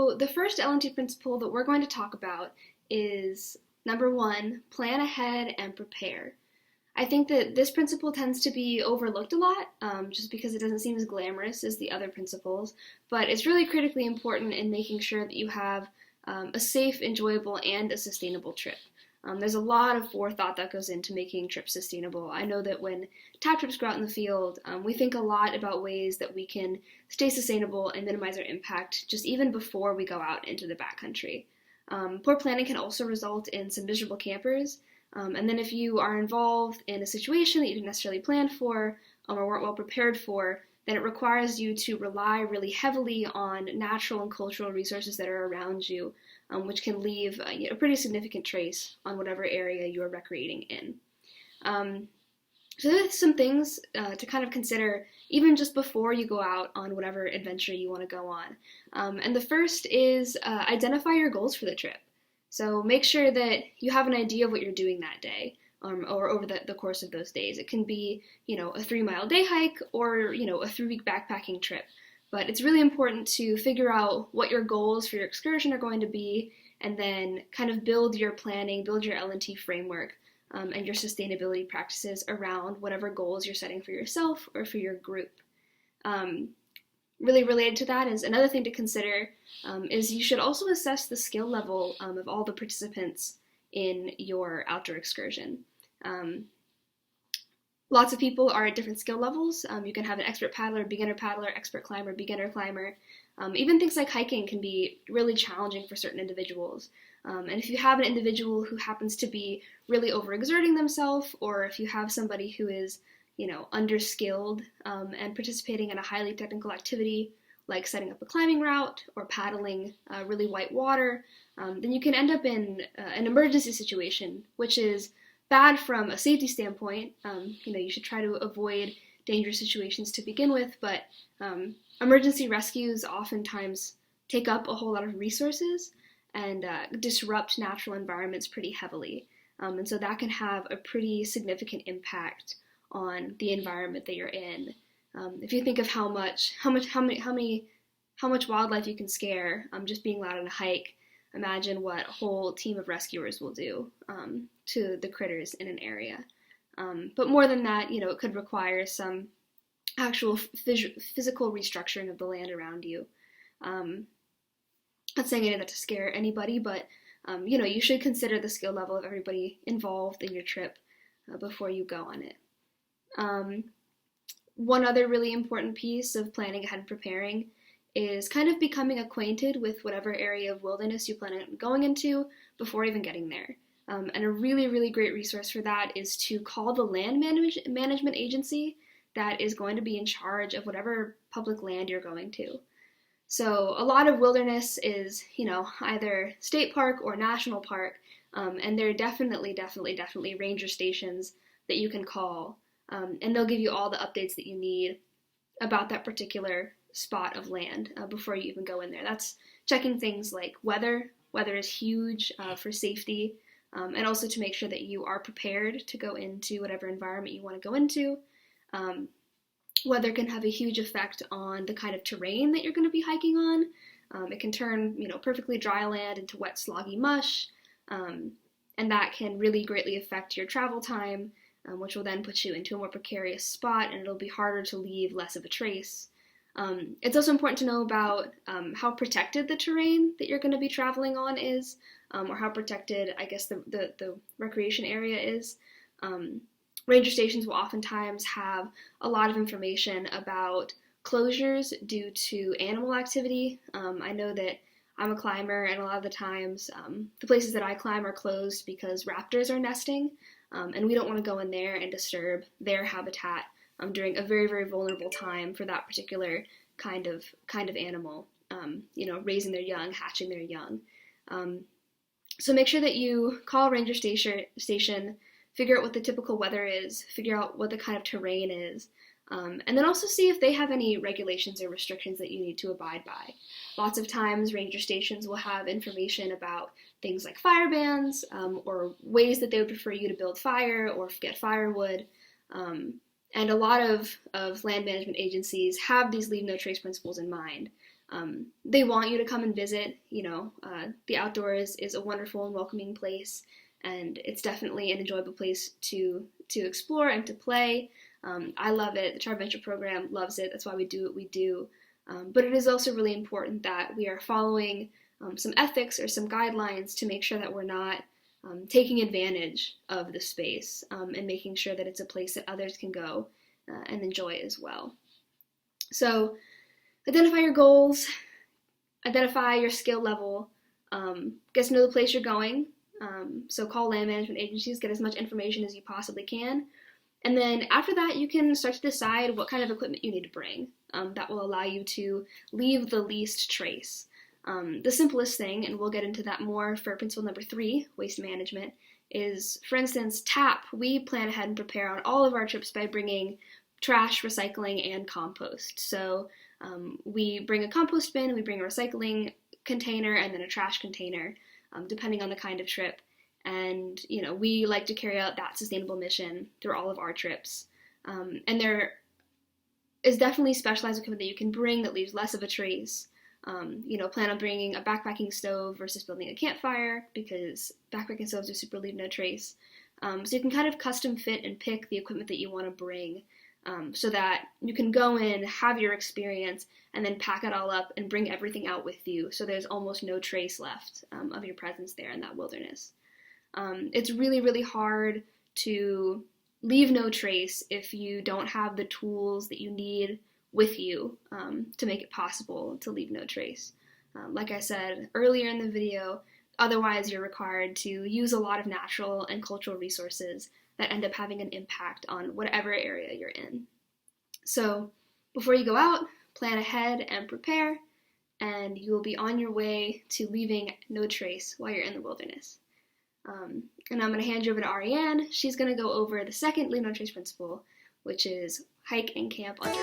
So the first L&T principle that we're going to talk about is number one, plan ahead and prepare. I think that this principle tends to be overlooked a lot, just because it doesn't seem as glamorous as the other principles, but it's really critically important in making sure that you have a safe, enjoyable, and a sustainable trip. There's a lot of forethought that goes into making trips sustainable. I know that when TAP trips go out in the field, we think a lot about ways that we can stay sustainable and minimize our impact just even before we go out into the backcountry. Poor planning can also result in some miserable campers. And then if you are involved in a situation that you didn't necessarily plan for or weren't well prepared for, then it requires you to rely really heavily on natural and cultural resources that are around you, which can leave a pretty significant trace on whatever area you are recreating in. So there's some things to kind of consider even just before you go out on whatever adventure you want to go on. And the first is identify your goals for the trip. So make sure that you have an idea of what you're doing that day, or over the course of those days. It can be, a 3-mile day hike or, a 3-week backpacking trip. But it's really important to figure out what your goals for your excursion are going to be, and then kind of build your planning, build your L&T framework, and your sustainability practices around whatever goals you're setting for yourself or for your group. Really related to that is another thing to consider is you should also assess the skill level of all the participants in your outdoor excursion. Lots of people are at different skill levels. You can have an expert paddler, expert climber, beginner climber. Even things like hiking can be really challenging for certain individuals. And if you have an individual who happens to be really overexerting themselves, or if you have somebody who is underskilled and participating in a highly technical activity like setting up a climbing route or paddling really white water, then you can end up in an emergency situation, which is bad from a safety standpoint. You should try to avoid dangerous situations to begin with, but emergency rescues oftentimes take up a whole lot of resources and disrupt natural environments pretty heavily. And so that can have a pretty significant impact on the environment that you're in. If you think of how much wildlife you can scare just being out on a hike, imagine what a whole team of rescuers will do to the critters in an area. But more than that, it could require some actual physical restructuring of the land around you. Not saying any of that to scare anybody, but you should consider the skill level of everybody involved in your trip before you go on it. One other really important piece of planning ahead and preparing is kind of becoming acquainted with whatever area of wilderness you plan on going into before even getting there. And a really, really great resource for that is to call the land management agency that is going to be in charge of whatever public land you're going to. So a lot of wilderness is, either state park or national park, and there are definitely ranger stations that you can call, and they'll give you all the updates that you need about that particular spot of land before you even go in there. That's checking things like weather. Weather is huge for safety, and also to make sure that you are prepared to go into whatever environment you want to go into. Weather can have a huge effect on the kind of terrain that you're going to be hiking on. It can turn, perfectly dry land into wet, sloggy mush, and that can really greatly affect your travel time, which will then put you into a more precarious spot, and it'll be harder to leave less of a trace. It's also important to know about how protected the terrain that you're going to be traveling on is, or how protected, I guess, the recreation area is. Ranger stations will oftentimes have a lot of information about closures due to animal activity. I know that I'm a climber, and a lot of the times the places that I climb are closed because raptors are nesting, and we don't want to go in there and disturb their habitat during a very, very vulnerable time for that particular kind of animal, raising their young, hatching their young. So make sure that you call a ranger station, figure out what the typical weather is, figure out what the kind of terrain is, and then also see if they have any regulations or restrictions that you need to abide by. Lots of times ranger stations will have information about things like fire bans, or ways that they would prefer you to build fire or get firewood. And a lot of land management agencies have these leave no trace principles in mind. They want you to come and visit. The outdoors is a wonderful and welcoming place, and it's definitely an enjoyable place to explore and to play. I love it. The Char Venture program loves it. That's why we do what we do. But it is also really important that we are following some ethics or some guidelines to make sure that we're not taking advantage of the space, and making sure that it's a place that others can go and enjoy as well. So identify your goals, identify your skill level, get to know the place you're going. So call land management agencies, get as much information as you possibly can. And then after that, you can start to decide what kind of equipment you need to bring that will allow you to leave the least trace. The simplest thing, and we'll get into that more for principle number 3, waste management, is, for instance, TAP. We plan ahead and prepare on all of our trips by bringing trash, recycling, and compost. So we bring a compost bin, we bring a recycling container, and then a trash container, depending on the kind of trip. And, we like to carry out that sustainable mission through all of our trips. And there is definitely specialized equipment that you can bring that leaves less of a trace. Plan on bringing a backpacking stove versus building a campfire, because backpacking stoves are super leave no trace. So you can kind of custom fit and pick the equipment that you want to bring, so that you can go in, have your experience, and then pack it all up and bring everything out with you, so there's almost no trace left of your presence there in that wilderness. It's really, really hard to leave no trace if you don't have the tools that you need with you to make it possible to leave no trace. Like I said earlier in the video, otherwise you're required to use a lot of natural and cultural resources that end up having an impact on whatever area you're in. So before you go out, plan ahead and prepare, and you will be on your way to leaving no trace while you're in the wilderness. And I'm going to hand you over to Ariane. She's going to go over the second leave no trace principle, which is hike and camp under